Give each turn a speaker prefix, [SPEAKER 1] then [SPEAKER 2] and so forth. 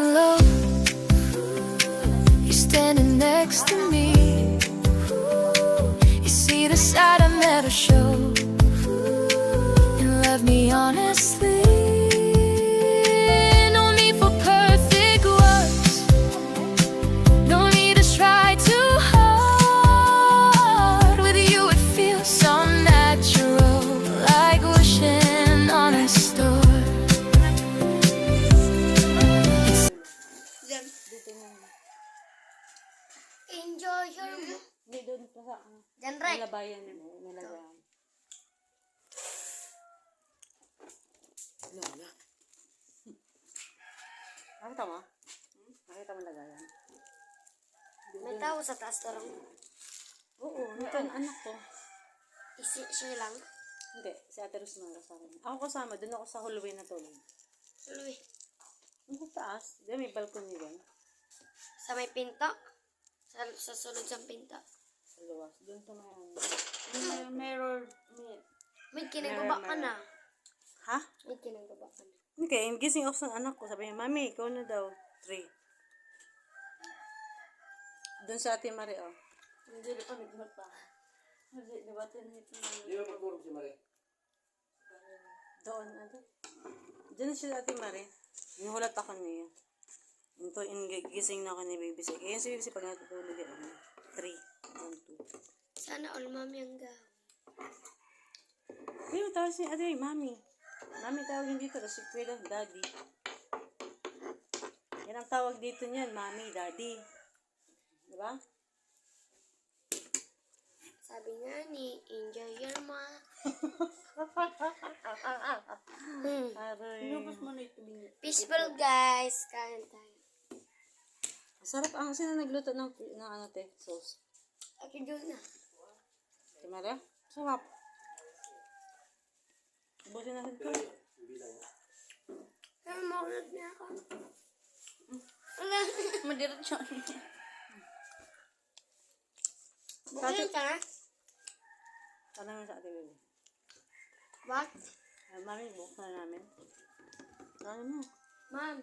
[SPEAKER 1] laying low. You're standing next to me. You see the side I never show. And love me honestly. No need for perfect words. No need to try too hard. With you it feels so natural, like wishing on a star.
[SPEAKER 2] Enjoy your
[SPEAKER 3] Hindi doon pa sa
[SPEAKER 2] Jan Rek.
[SPEAKER 3] malabayan nilagyan. Lala. Nakita mo? Nakita mo lagayan?
[SPEAKER 2] May tao sa taas na lang.
[SPEAKER 3] Oo, ito ang anak ko.
[SPEAKER 2] Siya lang.
[SPEAKER 3] Hindi, si Ate Rose nang kasama. Ako kasama, doon ako sa hallway na tulog.
[SPEAKER 2] Luwi.
[SPEAKER 3] Ang taas, di may balcony din.
[SPEAKER 2] Sa may pinto. Sa sulod sa pinto.
[SPEAKER 3] Sa luwas, doon sa may mirror.
[SPEAKER 2] May kinagaba ka na.
[SPEAKER 3] Ha?
[SPEAKER 2] May kinagaba ka na.
[SPEAKER 3] Okay, gising ako sa anak ko. Sabi niya, Mami, ikaw na daw. 3. Doon sa Ate Marie, oh. Hindi na pa nagmata. Hindi, diba tinito na.
[SPEAKER 4] Di ba magturog si Marie?
[SPEAKER 3] Doon, ano? Diyan siya Ate Marie. Inuhulat ako niya. Ito, gising na ako ni Baby Sek. Ayan si Baby Sek pag natutulog yan. 3, 1, 2.
[SPEAKER 2] Sana all mami ang gawin.
[SPEAKER 3] Ayun, tawag si Ate, Mami. Mami tawagin dito. Kasi kuya, Daddy. Yan ang tawag dito niyan, Mami, Daddy. Diba?
[SPEAKER 2] Sabi nga ni, enjoy your ma.
[SPEAKER 3] Aray.
[SPEAKER 2] Peaceful guys. Kain tayo.
[SPEAKER 3] Sarap ang sino nagluto ng ano te, sauce.
[SPEAKER 2] Akin doon na.
[SPEAKER 3] Timara? Sarap. Buti natin ito.
[SPEAKER 2] Pero maulad na ako. Wala. Madirat siya. Bukilin ka na?
[SPEAKER 3] Tanong sa ating baby.
[SPEAKER 2] What?
[SPEAKER 3] Mami, buksan na namin. Ano mo?
[SPEAKER 2] Ma'am.